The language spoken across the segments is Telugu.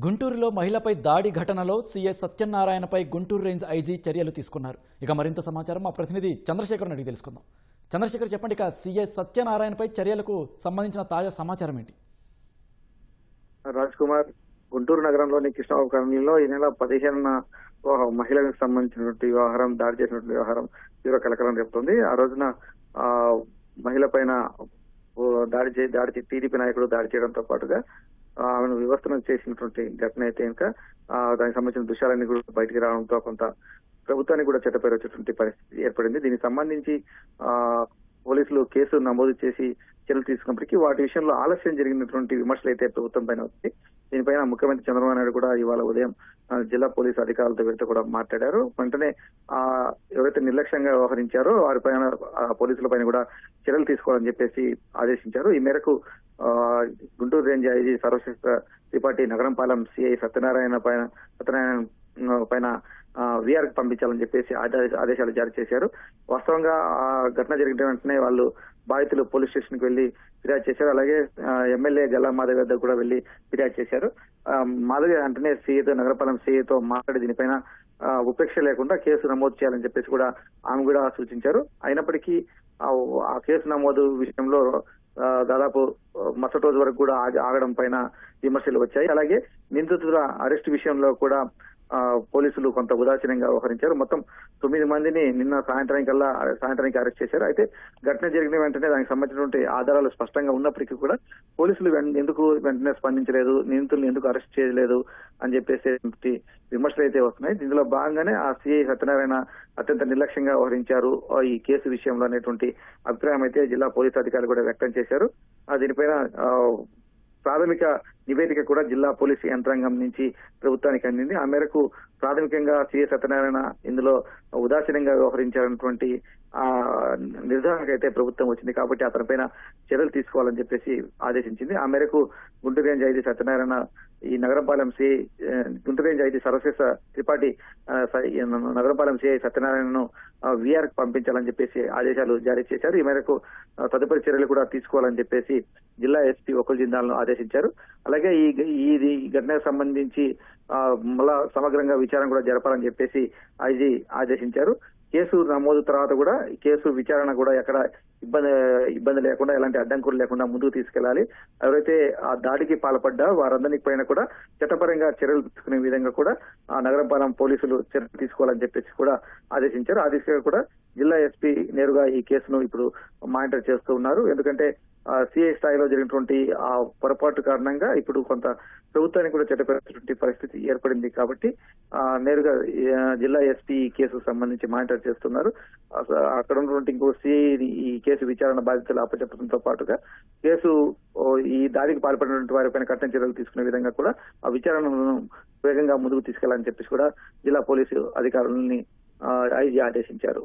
గుంటూరులో మహిళపై దాడి ఘటనలో సీఎస్ సత్యనారాయణపై గుంటూరు రేంజ్ ఐజీ చర్యలు తీసుకున్నారు. ఇక మరింత సమాచారం మా ప్రతినిధి చంద్రశేఖర్ అడిగి తెలుసుకుందాం. చంద్రశేఖర్, చెప్పండి, ఇక సీఎస్ సత్యనారాయణపై చర్యలకు సంబంధించిన తాజా సమాచారం ఏంటి? రాజ్ కుమార్, గుంటూరు నగరంలోని కృష్ణబాబు కాలనీలో ఈ నెల 15న మహిళలకు సంబంధించినటువంటి వ్యవహారం, దాడి చేసినటువంటి వ్యవహారం తీవ్ర కలకలం రేపుతుంది. ఆ రోజున మహిళ పైన దాడి టీడీపీ నాయకుడు దాడి చేయడంతో పాటుగా ఆమెను వివస్త్రం చేసినటువంటి ఘటన అయితే ఇంకా దానికి సంబంధించిన దృశ్యాలన్నీ కూడా బయటికి రావడంతో కొంత ప్రభుత్వానికి కూడా చెట్టపేరు వచ్చేటువంటి పరిస్థితి ఏర్పడింది. దీనికి సంబంధించి పోలీసులు కేసు నమోదు చేసి చర్యలు తీసుకున్నప్పటికీ వాటి విషయంలో ఆలస్యం జరిగినటువంటి విమర్శలు అయితే ప్రభుత్వం పైన వస్తాయి. దీనిపైన ముఖ్యమంత్రి చంద్రబాబు నాయుడు కూడా ఇవాళ ఉదయం జిల్లా పోలీసు అధికారులతో వీరితో కూడా మాట్లాడారు. వెంటనే ఎవరైతే నిర్లక్ష్యంగా వ్యవహరించారో వారిపైన పోలీసుల పైన కూడా చర్యలు తీసుకోవాలని చెప్పేసి ఆదేశించారు. ఈ మేరకు Guntur range IG Sarvashreshth Tripathi Nagarampalem CI Satyanarayana పైన విఆర్ కి పంపించాలని చెప్పేసి ఆదేశాలు జారీ చేశారు. వాస్తవంగా ఆ ఘటన జరిగిన వెంటనే వాళ్ళు బాధితులు పోలీస్ స్టేషన్ కి వెళ్లి ఫిర్యాదు చేశారు. అలాగే ఎమ్మెల్యే గల్లా మాధవి వద్ద కూడా వెళ్లి ఫిర్యాదు చేశారు. మాధవి వెంటనే సీఏతో నగరపాలెం సీఏతో మాట్లాడి దీనిపైన ఉపేక్ష లేకుండా కేసు నమోదు చేయాలని చెప్పేసి కూడా ఆమె కూడా సూచించారు. అయినప్పటికీ ఆ కేసు నమోదు విషయంలో దాదాపు మరుసటి రోజు వరకు కూడా ఆగడం పైన విమర్శలు వచ్చాయి. అలాగే నిందితుల అరెస్ట్ విషయంలో కూడా పోలీసులు కొంత ఉదాసీనంగా వ్యవహరించారు. మొత్తం 9 మందిని నిన్న సాయంత్రానికి అరెస్ట్ చేశారు. అయితే ఘటన జరిగిన వెంటనే దానికి సంబంధించినటువంటి ఆధారాలు స్పష్టంగా ఉన్నప్పటికీ కూడా పోలీసులు ఎందుకు వెంటనే స్పందించలేదు, నిందితులను ఎందుకు అరెస్ట్ చేయలేదు అని చెప్పేసి విమర్శలు అయితే వస్తున్నాయి. దీనిలో భాగంగానే ఆ సిఐ సత్యనారాయణ అత్యంత నిర్లక్ష్యంగా వ్యవహరించారు ఈ కేసు విషయంలో అనేటువంటి అభిప్రాయం అయితే జిల్లా పోలీసు అధికారులు కూడా వ్యక్తం చేశారు. దీనిపైన ప్రాథమిక నివేదిక కూడా జిల్లా పోలీసు యంత్రాంగం నుంచి ప్రభుత్వానికి అందింది. ఆ మేరకు ప్రాథమికంగా సిఐ సత్యనారాయణ ఇందులో ఉదాసీనంగా వ్యవహరించాలన్నటువంటి నిర్ధారణకు అయితే ప్రభుత్వం వచ్చింది. కాబట్టి అతనిపైన చర్యలు తీసుకోవాలని చెప్పేసి ఆదేశించింది. ఆ మేరకు గుంటూరు రేంజ్ ఐజీ సత్యనారాయణ ఈ Nagarapalem CI Guntur range IG Sarvashreshth Tripathi Nagarapalem CI సత్యనారాయణను విఆర్ కి పంపించాలని చెప్పేసి ఆదేశాలు జారీ చేశారు. ఈ మేరకు తదుపరి చర్యలు కూడా తీసుకోవాలని చెప్పేసి జిల్లా ఎస్పీ ఒకుల్ జిందాల్ను ఆదేశించారు. అలాగే ఈ ఘటనకు సంబంధించి మళ్ళా సమగ్రంగా విచారణ కూడా జరపాలని చెప్పేసి ఐజీ ఆదేశించారు. కేసు నమోదు తర్వాత కూడా కేసు విచారణ కూడా ఎక్కడ ఇబ్బంది లేకుండా, ఎలాంటి అడ్డంకులు లేకుండా ముందుకు తీసుకెళ్లాలి. ఎవరైతే ఆ దాడికి పాల్పడ్డా వారందరి పైన కూడా చట్టపరంగా చర్యలు తీసుకునే విధంగా కూడా ఆ నగరపాలెం పోలీసులు చర్యలు తీసుకోవాలని చెప్పేసి కూడా ఆదేశించారు. ఆ దిశగా కూడా జిల్లా ఎస్పీ నేరుగా ఈ కేసును ఇప్పుడు మానిటర్ చేస్తూ ఉన్నారు. ఎందుకంటే సిఐ స్థాయిలో జరిగినటువంటి ఆ పొరపాటు కారణంగా ఇప్పుడు కొంత ప్రభుత్వానికి కూడా చెడ్డపరిచినటువంటి పరిస్థితి ఏర్పడింది. కాబట్టి నేరుగా జిల్లా ఎస్పీ కేసుకు సంబంధించి మానిటర్ చేస్తున్నారు. అక్కడ ఉన్నటువంటి ఇంకో సిఐ ఈ కేసు విచారణ బాధ్యతలు అప్పచెప్పడంతో పాటుగా కేసు ఈ దాడికి పాల్పడినటువంటి వారిపైన కఠిన చర్యలు తీసుకునే విధంగా కూడా ఆ విచారణను వేగంగా ముందుకు తీసుకెళ్లాలని చెప్పేసి కూడా జిల్లా పోలీసు అధికారులని ఐజీ ఆదేశించారు.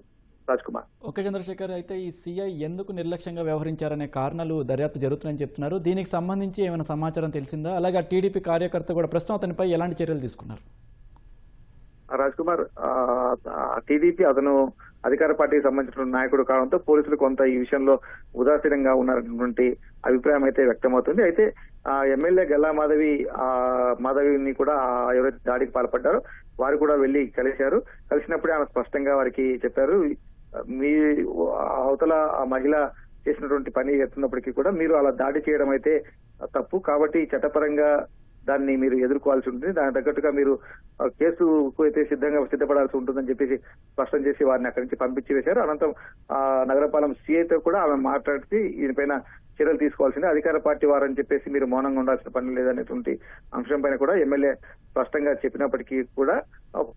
రాజ్ కుమార్. ఓకే చంద్రశేఖర్, అయితే ఈ సిఐ ఎందుకు నిర్లక్ష్యంగా వ్యవహరించారనే కారణాలు దర్యాప్తు జరుగుతున్నాయని చెప్తున్నారు. దీనికి సంబంధించి ఏమైనా సమాచారం తెలిసిందా? అలాగే టీడీపీ కార్యకర్త కూడా ప్రస్తుతం అతనిపై ఎలాంటి చర్యలు తీసుకున్నారు? రాజ్ కుమార్, టీడీపీ అతను అధికార పార్టీకి సంబంధించిన నాయకుడు కావడంతో పోలీసులు కొంత ఈ విషయంలో ఉదాసీనంగా ఉన్నారనేటువంటి అభిప్రాయం అయితే వ్యక్తమవుతుంది. అయితే ఎమ్మెల్యే గల్లా మాధవిని కూడా ఎవరైతే దాడికి పాల్పడ్డారో వారు కూడా వెళ్లి కలిసినప్పుడే ఆమె స్పష్టంగా వారికి చెప్పారు, మీ అవతల ఆ మహిళ చేసినటువంటి పని ఎత్తున్నప్పటికీ కూడా మీరు అలా దాడి చేయడం అయితే తప్పు. కాబట్టి చట్టపరంగా దాన్ని మీరు ఎదుర్కోవాల్సి ఉంటుంది. దానికి తగ్గట్టుగా మీరు కేసుకు అయితే సిద్ధపడాల్సి ఉంటుందని చెప్పేసి స్పష్టం చేసి వారిని అక్కడి నుంచి పంపించి వేశారు. అనంతరం నగరపాలెం సిఐతో కూడా ఆమె మాట్లాడి దీనిపైన చర్యలు తీసుకోవాల్సింది, అధికార పార్టీ వారని చెప్పేసి మీరు మౌనంగా ఉండాల్సిన పని లేదనేటువంటి అంశం పైన కూడా ఎమ్మెల్యే స్పష్టంగా చెప్పినప్పటికీ కూడా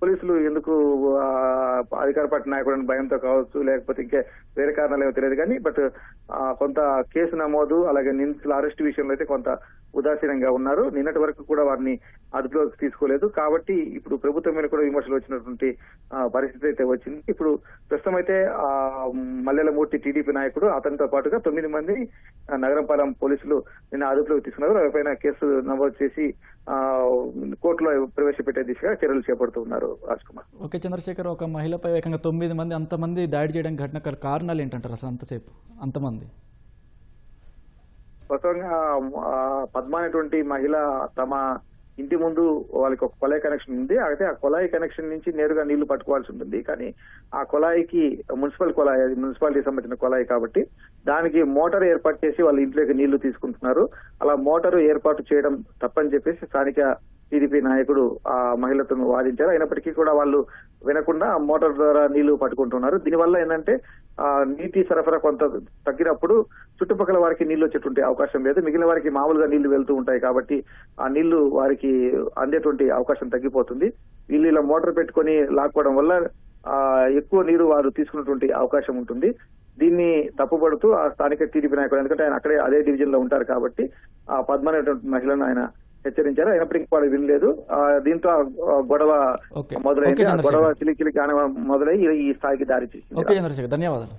పోలీసులు ఎందుకు అధికార పార్టీ నాయకుడిని భయంతో కావచ్చు, లేకపోతే ఇంకా వేరే కారణాలు ఏమో తెలియదు కానీ కొంత కేసు నమోదు అలాగే నిందితుల అరెస్ట్ విషయంలో అయితే కొంత ఉదాసీనంగా ఉన్నారు. నిన్నటి వరకు కూడా వారిని అదుపులోకి తీసుకోలేదు. కాబట్టి ఇప్పుడు ప్రభుత్వం మీద కూడా విమర్శలు వచ్చినటువంటి పరిస్థితి అయితే వచ్చింది. ఇప్పుడు ప్రస్తుతం అయితే మల్లెలమూర్తి టీడీపీ నాయకుడు అతనితో పాటుగా 9 మంది నగరంపాలెం పోలీసులు నిన్న అదుపులోకి తీసుకున్నారు. వారిపైన కేసు నమోదు చేసి కోర్టులో ప్రవేశపెట్టే దిశగా చర్యలు చేపడుతున్నారు. రాజ్ కుమార్. ఓకే చంద్రశేఖర్, ఒక మహిళపై ఏకంగా 9 మంది అంతమంది దాడి చేయడం ఘటన కారణాలు ఏంటంటారు అసలు అంతసేపు అంతమంది? వాస్తవంగా పద్మ అనేటువంటి మహిళ తమ ఇంటి ముందు వాళ్ళకి ఒక కొలాయి కనెక్షన్ ఉంది. అయితే ఆ కొలాయి కనెక్షన్ నుంచి నేరుగా నీళ్లు పట్టుకోవాల్సి ఉంటుంది. కానీ ఆ కొలాయికి మున్సిపల్ కొలాయి, అది మున్సిపాలిటీకి సంబంధించిన కొలాయి కాబట్టి దానికి మోటార్ ఏర్పాటు చేసి వాళ్ళ ఇంట్లోకి నీళ్లు తీసుకుంటున్నారు. అలా మోటారు ఏర్పాటు చేయడం తప్పని చెప్పేసి స్థానిక టీడీపీ నాయకుడు ఆ మహిళతో వాదించారు. అయినప్పటికీ కూడా వాళ్ళు వినకుండా ఆ మోటార్ ద్వారా నీళ్లు పట్టుకుంటున్నారు. దీనివల్ల ఏంటంటే నీటి సరఫరా కొంత తగ్గినప్పుడు చుట్టుపక్కల వారికి నీళ్లు వచ్చేటువంటి అవకాశం లేదు. మిగిలిన వారికి మామూలుగా నీళ్లు వెళ్తూ ఉంటాయి కాబట్టి ఆ నీళ్లు వారికి అందేటువంటి అవకాశం తగ్గిపోతుంది. వీళ్ళు ఇలా మోటార్ పెట్టుకొని లాక్కోవడం వల్ల ఎక్కువ నీరు వారు తీసుకున్నటువంటి అవకాశం ఉంటుంది. దీన్ని తప్పుపడుతూ ఆ స్థానిక టీడీపీ నాయకుడు, ఎందుకంటే ఆయన అక్కడే అదే డివిజన్ లో ఉంటారు కాబట్టి ఆ పద్మ అనేటువంటి మహిళను ఆయన హెచ్చరించారు. అయినప్పటికీ వాళ్ళు వినలేదు. దీంతో గొడవ మొదలైంది. ఆ గొడవ చిలికి మొదలై ఈ స్థాయికి దారి తీసింది. ఓకే చంద్రశేఖర్, ధన్యవాదాలు.